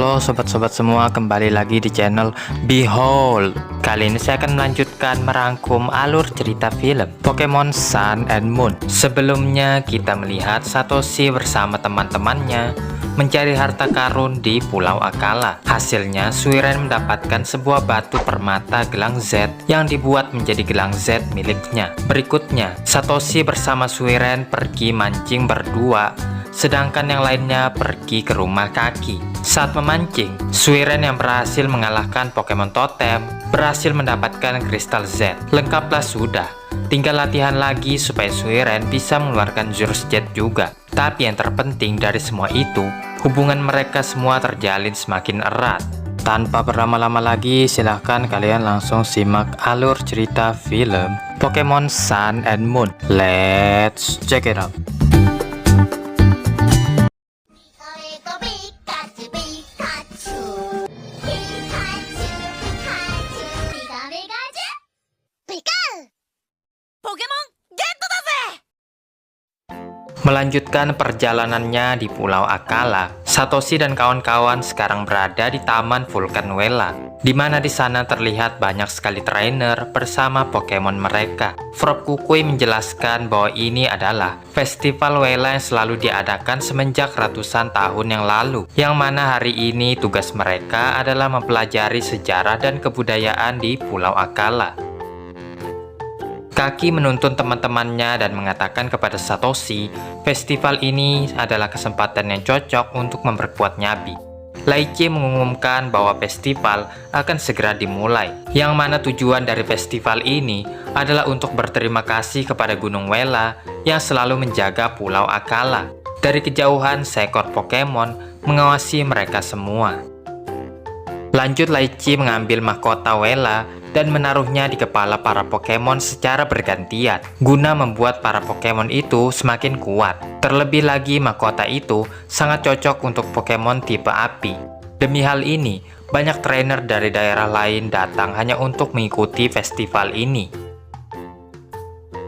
Halo sobat-sobat semua, kembali lagi di channel Behold. Kali ini saya akan melanjutkan merangkum alur cerita film Pokemon Sun and Moon. Sebelumnya kita melihat Satoshi bersama teman-temannya mencari harta karun di Pulau Akala. Hasilnya Suiren mendapatkan sebuah batu permata gelang Z yang dibuat menjadi gelang Z miliknya. Berikutnya Satoshi bersama Suiren pergi mancing berdua, sedangkan yang lainnya pergi ke rumah Kaki. Saat memancing, Suiren yang berhasil mengalahkan Pokemon Totem berhasil mendapatkan kristal Z. Lengkaplah sudah, tinggal latihan lagi supaya Suiren bisa mengeluarkan jurus Jet juga. Tapi yang terpenting dari semua itu, hubungan mereka semua terjalin semakin erat. Tanpa berlama-lama lagi, silahkan kalian langsung simak alur cerita film Pokemon Sun and Moon. Let's check it out. Melanjutkan perjalanannya di Pulau Akala, Satoshi dan kawan-kawan sekarang berada di Taman Vulkan Wela, di mana di sana terlihat banyak sekali trainer bersama Pokemon mereka. Frog Kukui menjelaskan bahwa ini adalah festival Wela yang selalu diadakan semenjak ratusan tahun yang lalu, yang mana hari ini tugas mereka adalah mempelajari sejarah dan kebudayaan di Pulau Akala. Kaki menuntun teman-temannya dan mengatakan kepada Satoshi, festival ini adalah kesempatan yang cocok untuk memperkuat Nyabi. Laichi mengumumkan bahwa festival akan segera dimulai, yang mana tujuan dari festival ini adalah untuk berterima kasih kepada Gunung Wela yang selalu menjaga Pulau Akala. Dari kejauhan, seekor Pokemon mengawasi mereka semua. Lanjut, Laichi mengambil mahkota Wela dan menaruhnya di kepala para Pokemon secara bergantian, guna membuat para Pokemon itu semakin kuat. Terlebih lagi, mahkota itu sangat cocok untuk Pokemon tipe api. Demi hal ini, banyak trainer dari daerah lain datang hanya untuk mengikuti festival ini.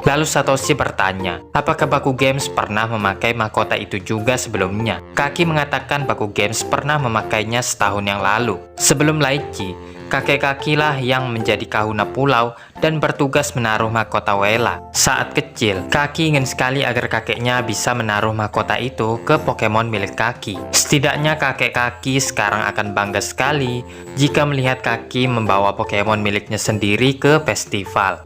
Lalu Satoshi bertanya, apakah Baku Games pernah memakai mahkota itu juga sebelumnya? Kaki mengatakan Baku Games pernah memakainya setahun yang lalu. Sebelum Laichi, kakek Kakilah yang menjadi kahuna pulau dan bertugas menaruh mahkota Wela. Saat kecil, Kaki ingin sekali agar kakeknya bisa menaruh mahkota itu ke Pokemon milik Kaki. Setidaknya kakek Kaki sekarang akan bangga sekali jika melihat Kaki membawa Pokemon miliknya sendiri ke festival.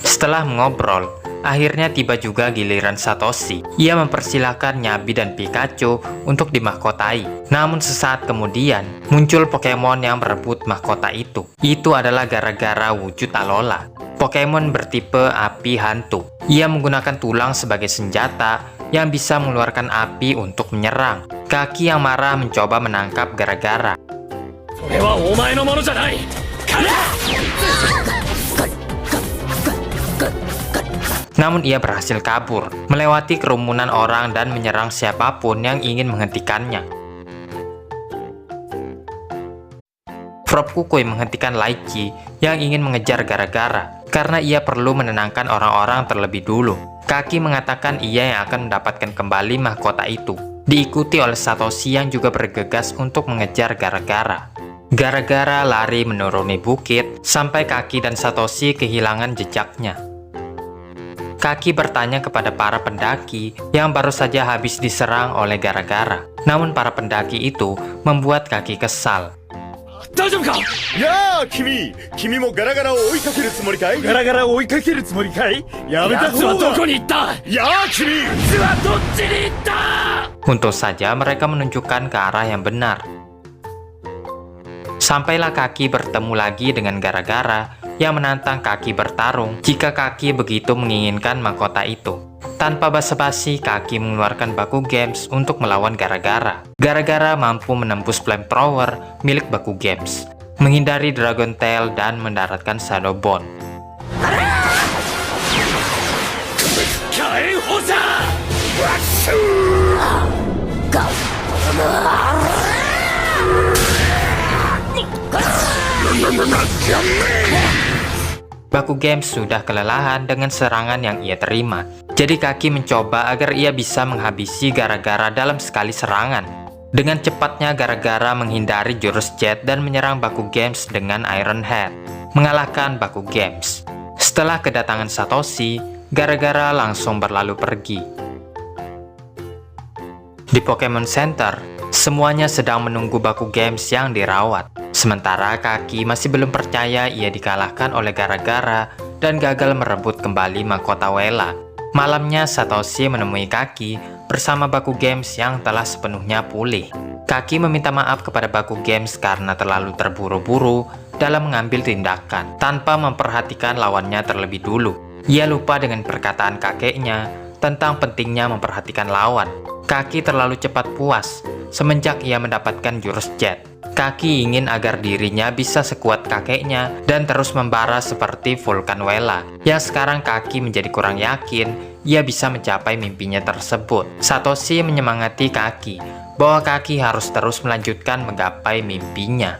Setelah mengobrol, akhirnya tiba juga giliran Satoshi. Ia mempersilahkan Nyabi dan Pikachu untuk dimahkotai. Namun sesaat kemudian, muncul Pokemon yang berebut mahkota itu. Itu adalah gara-gara wujud Alola, Pokemon bertipe api hantu. Ia menggunakan tulang sebagai senjata yang bisa mengeluarkan api untuk menyerang. Kaki yang marah mencoba menangkap gara-gara. Namun ia berhasil kabur, melewati kerumunan orang dan menyerang siapapun yang ingin menghentikannya. Frog Kukui menghentikan Laichi yang ingin mengejar gara-gara, karena ia perlu menenangkan orang-orang terlebih dulu. Kaki mengatakan ia yang akan mendapatkan kembali mahkota itu, diikuti oleh Satoshi yang juga bergegas untuk mengejar gara-gara. Gara-gara lari menuruni bukit, sampai Kaki dan Satoshi kehilangan jejaknya. Kaki bertanya kepada para pendaki yang baru saja habis diserang oleh gara-gara. Namun para pendaki itu membuat Kaki kesal. Ya, kimi mo gara-gara o oikakeru tsumori kai? Gara-gara o oikakeru tsumori kai? Yameta zo! Doko ni itta? Ya, kimi! Yatsu wa docchi ni itta? Untung saja mereka menunjukkan ke arah yang benar. Sampailah Kaki bertemu lagi dengan gara-gara yang menantang Kaki bertarung jika Kaki begitu menginginkan mahkota itu. Tanpa basa-basi, Kaki mengeluarkan Baku Games untuk melawan gara-gara. Gara-gara mampu menembus flamethrower milik Baku Games, menghindari Dragon Tail dan mendaratkan Shadow Bone. Baku Games sudah kelelahan dengan serangan yang ia terima. Jadi Kaki mencoba agar ia bisa menghabisi gara-gara dalam sekali serangan. dengan cepatnya gara-gara menghindari jurus Jet dan menyerang Baku Games dengan Iron Head, mengalahkan Baku Games. Setelah kedatangan Satoshi, gara-gara langsung berlalu pergi. Di Pokemon Center, semuanya sedang menunggu Baku Games yang dirawat. Sementara Kaki masih belum percaya ia dikalahkan oleh gara-gara dan gagal merebut kembali mahkota Wela. Malamnya Satoshi menemui Kaki bersama Baku Games yang telah sepenuhnya pulih. Kaki meminta maaf kepada Baku Games karena terlalu terburu-buru dalam mengambil tindakan tanpa memperhatikan lawannya terlebih dulu. Ia lupa dengan perkataan kakeknya tentang pentingnya memperhatikan lawan. Kaki terlalu cepat puas semenjak ia mendapatkan jurus Jet. Kaki ingin agar dirinya bisa sekuat kakeknya dan terus membara seperti Vulkan Wela. Yang sekarang Kaki menjadi kurang yakin ia bisa mencapai mimpinya tersebut. Satoshi menyemangati Kaki bahwa Kaki harus terus melanjutkan menggapai mimpinya.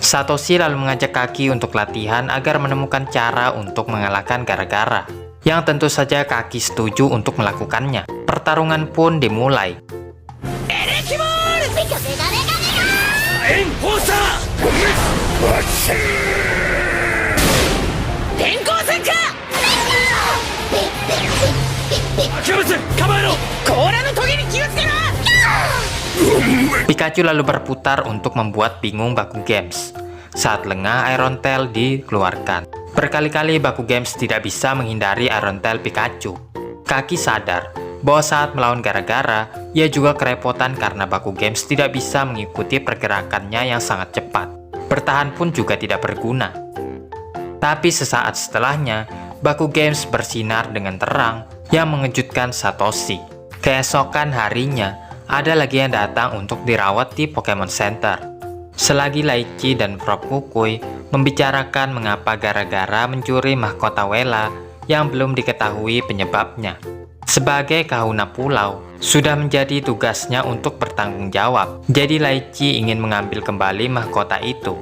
Satoshi lalu mengajak Kaki untuk latihan agar menemukan cara untuk mengalahkan gara-gara. Yang tentu saja Kaki setuju untuk melakukannya. Pertarungan pun dimulai. Pikachu lalu berputar untuk membuat bingung Baku Games. Saat lengah Iron Tail dikeluarkan. Berkali-kali Baku Games tidak bisa menghindari Iron Tail Pikachu. Kaki sadar bahwa saat melawan gara-gara, ia juga kerepotan karena Baku Games tidak bisa mengikuti pergerakannya yang sangat cepat. Bertahan pun juga tidak berguna. Tapi sesaat setelahnya, Baku Games bersinar dengan terang yang mengejutkan Satoshi. Keesokan harinya, ada lagi yang datang untuk dirawat di Pokemon Center. Selagi Laichi dan Prof. Kukui membicarakan mengapa gara-gara mencuri mahkota Wela yang belum diketahui penyebabnya. Sebagai kahuna pulau, sudah menjadi tugasnya untuk bertanggung jawab. Jadi Laichi ingin mengambil kembali mahkota itu.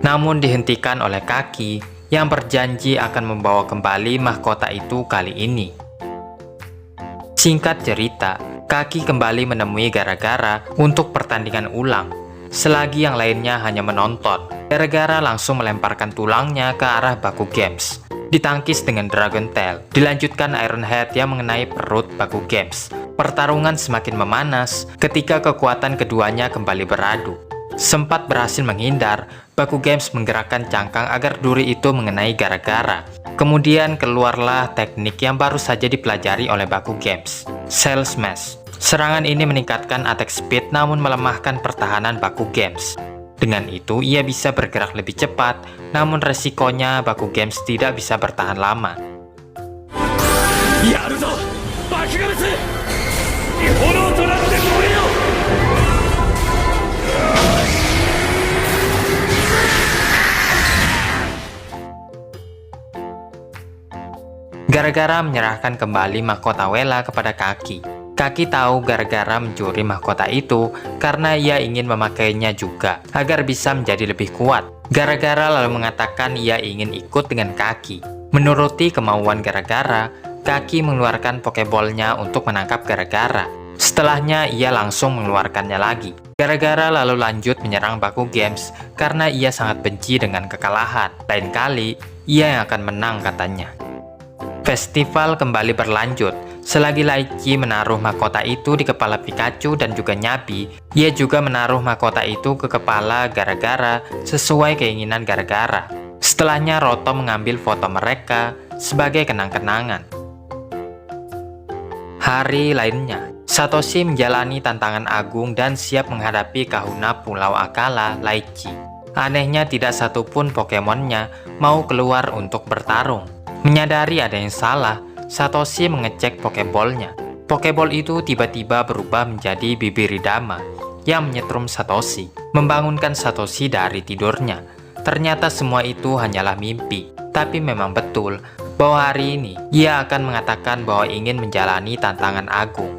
Namun dihentikan oleh Kaki yang berjanji akan membawa kembali mahkota itu kali ini. Singkat cerita, Kaki kembali menemui gara-gara untuk pertandingan ulang. Selagi yang lainnya hanya menonton, gara-gara langsung melemparkan tulangnya ke arah Baku Games. Ditangkis dengan Dragon Tail, dilanjutkan Iron Head yang mengenai perut Baku Games. Pertarungan semakin memanas ketika kekuatan keduanya kembali beradu. Sempat berhasil menghindar, Baku Games menggerakkan cangkang agar duri itu mengenai gara-gara. Kemudian keluarlah teknik yang baru saja dipelajari oleh Baku Games, Shell Smash. Serangan ini meningkatkan attack speed namun melemahkan pertahanan Baku Games. Dengan itu ia bisa bergerak lebih cepat, namun resikonya Baku Games tidak bisa bertahan lama. Gara-gara menyerahkan kembali mahkota Wela kepada Kaki. Kaki tahu gara-gara mencuri mahkota itu karena ia ingin memakainya juga agar bisa menjadi lebih kuat. Gara-gara lalu mengatakan ia ingin ikut dengan Kaki. Menuruti kemauan gara-gara, Kaki mengeluarkan Pokeball-nya untuk menangkap gara-gara. Setelahnya ia langsung mengeluarkannya lagi. Gara-gara lalu lanjut menyerang Baku Games karena ia sangat benci dengan kekalahan. Lain kali, ia yang akan menang katanya. Festival kembali berlanjut. Selagi Laichi menaruh mahkota itu di kepala Pikachu dan juga Nyabi, ia juga menaruh mahkota itu ke kepala gara-gara sesuai keinginan gara-gara. Setelahnya Roto mengambil foto mereka sebagai kenang-kenangan. Hari lainnya, Satoshi menjalani tantangan agung dan siap menghadapi kahuna Pulau Akala, Laichi. Anehnya tidak satupun Pokemonnya mau keluar untuk bertarung. Menyadari ada yang salah, Satoshi mengecek Pokeball-nya. Pokeball itu tiba-tiba berubah menjadi Bibiridama yang menyetrum Satoshi, membangunkan Satoshi dari tidurnya. Ternyata semua itu hanyalah mimpi, tapi memang betul bahwa hari ini ia akan mengatakan bahwa ingin menjalani tantangan agung.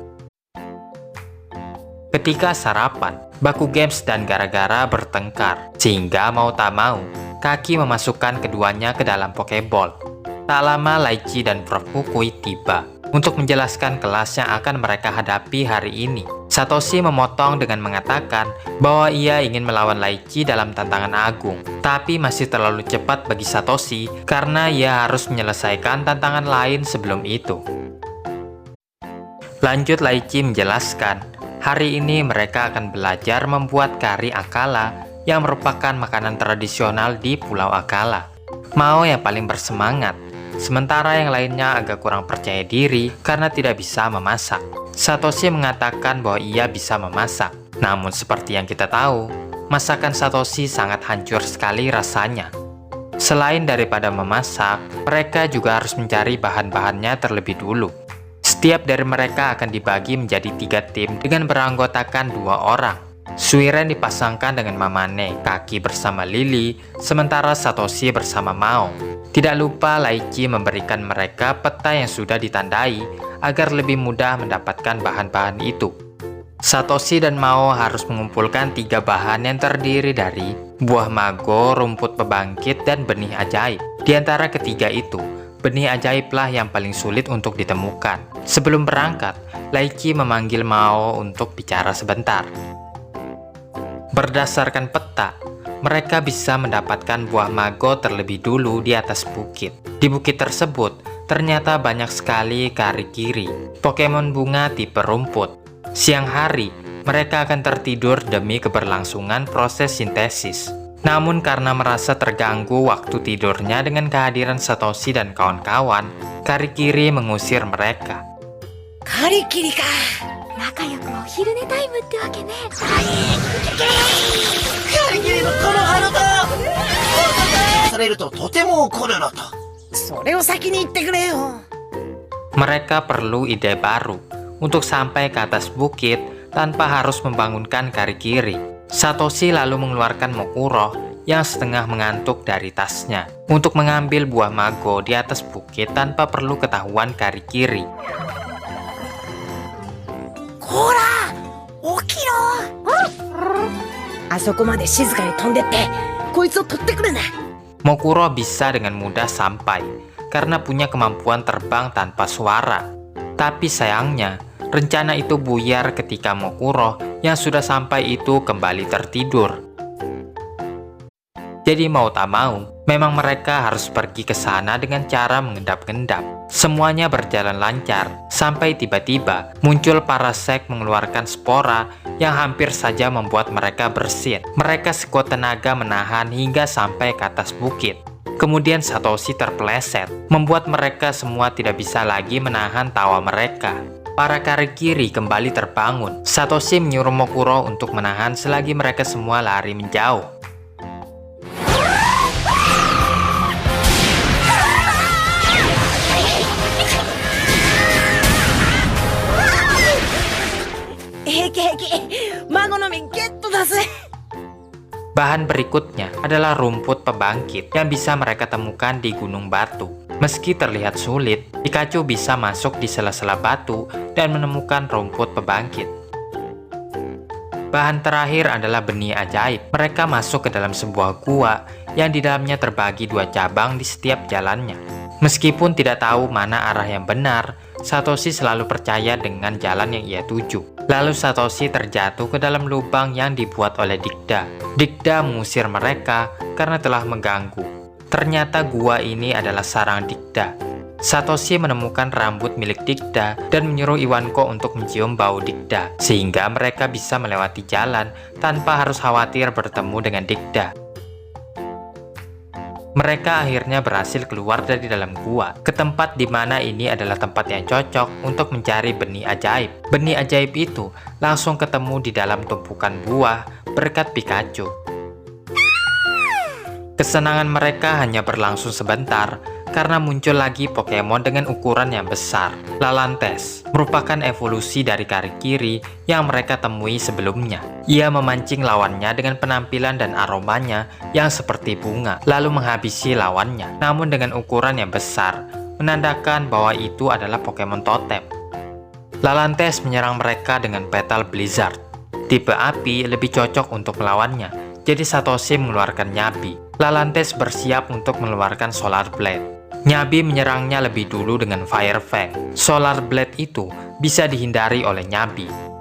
Ketika sarapan, Baku Games dan gara-gara bertengkar, sehingga mau tak mau, Kaki memasukkan keduanya ke dalam Pokeball. Tak lama Laichi dan Prof. Kukui tiba. untuk menjelaskan kelas yang akan mereka hadapi hari ini. Satoshi memotong dengan mengatakan bahwa ia ingin melawan Laichi dalam tantangan agung, tapi masih terlalu cepat bagi Satoshi karena ia harus menyelesaikan tantangan lain sebelum itu. Lanjut, Laichi menjelaskan, hari ini mereka akan belajar membuat kari Akala yang merupakan makanan tradisional di Pulau Akala. Mao yang paling bersemangat, sementara yang lainnya agak kurang percaya diri karena tidak bisa memasak. Satoshi mengatakan bahwa ia bisa memasak. Namun seperti yang kita tahu, masakan Satoshi sangat hancur sekali rasanya. Selain daripada memasak, mereka juga harus mencari bahan-bahannya terlebih dulu. Setiap dari mereka akan dibagi menjadi 3 tim dengan beranggotakan 2 orang. Suiren dipasangkan dengan Mamane, Kaki bersama Lily, sementara Satoshi bersama Mao. Tidak lupa Laichi memberikan mereka peta yang sudah ditandai agar lebih mudah mendapatkan bahan-bahan itu. Satoshi dan Mao harus mengumpulkan 3 bahan yang terdiri dari buah mago, rumput pebangkit, dan benih ajaib. Di antara ketiga itu, benih ajaiblah yang paling sulit untuk ditemukan. Sebelum berangkat, Laichi memanggil Mao untuk bicara sebentar. Berdasarkan peta, mereka bisa mendapatkan buah mago terlebih dulu di atas bukit. Di bukit tersebut, ternyata banyak sekali karikiri, Pokemon bunga tipe rumput. Siang hari, mereka akan tertidur demi keberlangsungan proses sintesis. Namun karena merasa terganggu waktu tidurnya dengan kehadiran Satoshi dan kawan-kawan, karikiri mengusir mereka. Karikiri ka. 仲良くお昼寝タイムってわけね。カリキリのこの花だ。されるととても怒るのと。それを先に言ってくれよ。 Mereka perlu ide baru untuk sampai ke atas bukit tanpa harus membangunkan karikiri. Satoshi lalu mengeluarkan Mokuro yang setengah mengantuk dari tasnya untuk mengambil buah mago di atas bukit tanpa perlu ketahuan karikiri. ほら、起きろ。あそこまで静かに飛んでって、こいつを取ってくるな。 Mokuro bisa dengan mudah sampai karena punya kemampuan terbang tanpa suara. Tapi sayangnya, rencana itu buyar ketika Mokuro yang sudah sampai itu kembali tertidur. Jadi mau tak mau, memang mereka harus pergi ke sana dengan cara mengendap-endap. Semuanya berjalan lancar, sampai tiba-tiba muncul Parasect mengeluarkan spora yang hampir saja membuat mereka bersin. Mereka sekuat tenaga menahan hingga sampai ke atas bukit. Kemudian Satoshi terpeleset, membuat mereka semua tidak bisa lagi menahan tawa mereka. Para karikiri kembali terbangun. Satoshi menyuruh Mokuro untuk menahan selagi mereka semua lari menjauh. Bahan berikutnya adalah rumput pebangkit yang bisa mereka temukan di Gunung Batu. Meski terlihat sulit, Pikachu bisa masuk di sela-sela batu dan menemukan rumput pebangkit. Bahan terakhir adalah benih ajaib. Mereka masuk ke dalam sebuah gua yang di dalamnya terbagi 2 cabang di setiap jalannya. Meskipun tidak tahu mana arah yang benar, Satoshi selalu percaya dengan jalan yang ia tuju. Lalu Satoshi terjatuh ke dalam lubang yang dibuat oleh Dikda. Dikda mengusir mereka karena telah mengganggu. Ternyata gua ini adalah sarang Dikda. Satoshi menemukan rambut milik Dikda dan menyuruh Iwanko untuk mencium bau Dikda, sehingga mereka bisa melewati jalan tanpa harus khawatir bertemu dengan Dikda. Mereka akhirnya berhasil keluar dari dalam gua ke tempat di mana ini adalah tempat yang cocok untuk mencari benih ajaib. Benih ajaib itu langsung ketemu di dalam tumpukan buah berkat Pikachu. Kesenangan mereka hanya berlangsung sebentar karena muncul lagi Pokemon dengan ukuran yang besar. Lalantes merupakan evolusi dari karikiri yang mereka temui sebelumnya. Ia memancing lawannya dengan penampilan dan aromanya yang seperti bunga, lalu menghabisi lawannya. Namun dengan ukuran yang besar, menandakan bahwa itu adalah Pokemon totem. Lalantes menyerang mereka dengan Petal Blizzard. Tipe api lebih cocok untuk melawannya, jadi Satoshi mengeluarkan Nyabi. Lalantes bersiap untuk mengeluarkan Solar Blade. Nyabi menyerangnya lebih dulu dengan Fire Fang. Solar Blade itu bisa dihindari oleh Nyabi.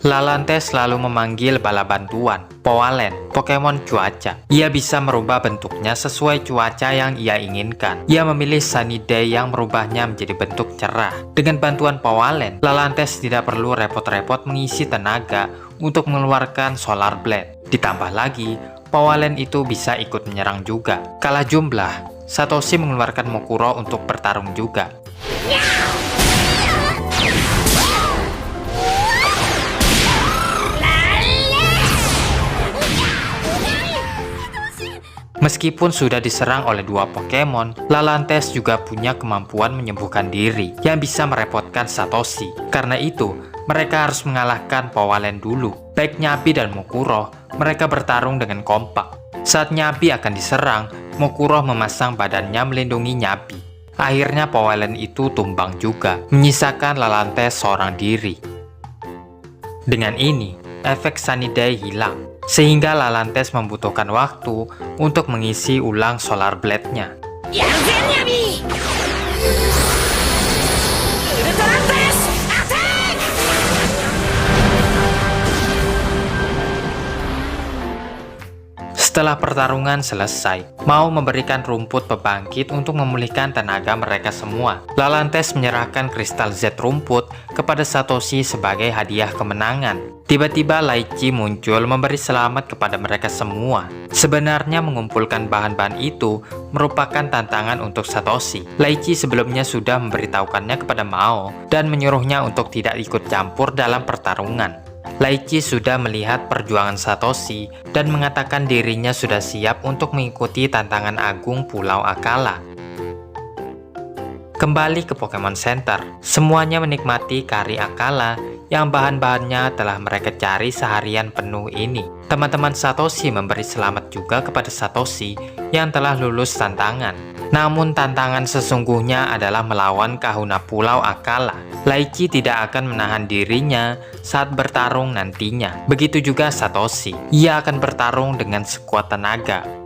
Lalante selalu memanggil bala bantuan, Powalen, Pokemon cuaca. Ia bisa merubah bentuknya sesuai cuaca yang ia inginkan. Ia memilih Sunny Day yang merubahnya menjadi bentuk cerah. Dengan bantuan Powalen, Lalantes tidak perlu repot-repot mengisi tenaga untuk mengeluarkan Solar Blade. Ditambah lagi, Powalen itu bisa ikut menyerang juga. Kalah jumlah, Satoshi mengeluarkan Mokuro untuk bertarung juga. Meskipun sudah diserang oleh dua Pokemon, Lalantes juga punya kemampuan menyembuhkan diri yang bisa merepotkan Satoshi. Karena itu, mereka harus mengalahkan Powalen dulu. Baik Nyabi dan Mokuro, mereka bertarung dengan kompak. Saat Nyabi akan diserang, Mokuro memasang badannya melindungi Nyabi. Akhirnya Powalen itu tumbang juga, menyisakan Lalantes seorang diri. Dengan ini, efek Sunny Day hilang, sehingga Lalantes membutuhkan waktu untuk mengisi ulang Solar Blade-nya. Setelah pertarungan selesai, Mao memberikan rumput pembangkit untuk memulihkan tenaga mereka semua. Lalantes menyerahkan kristal Z rumput kepada Satoshi sebagai hadiah kemenangan. Tiba-tiba Laichi muncul memberi selamat kepada mereka semua. Sebenarnya mengumpulkan bahan-bahan itu merupakan tantangan untuk Satoshi. Laichi sebelumnya sudah memberitahukannya kepada Mao dan menyuruhnya untuk tidak ikut campur dalam pertarungan. Laichi sudah melihat perjuangan Satoshi dan mengatakan dirinya sudah siap untuk mengikuti tantangan agung Pulau Akala. Kembali ke Pokemon Center, semuanya menikmati kari Akala yang bahan-bahannya telah mereka cari seharian penuh ini. Teman-teman Satoshi memberi selamat juga kepada Satoshi yang telah lulus tantangan. Namun tantangan sesungguhnya adalah melawan kahuna Pulau Akala. Laichi tidak akan menahan dirinya saat bertarung nantinya. Begitu juga Satoshi, ia akan bertarung dengan sekuat tenaga.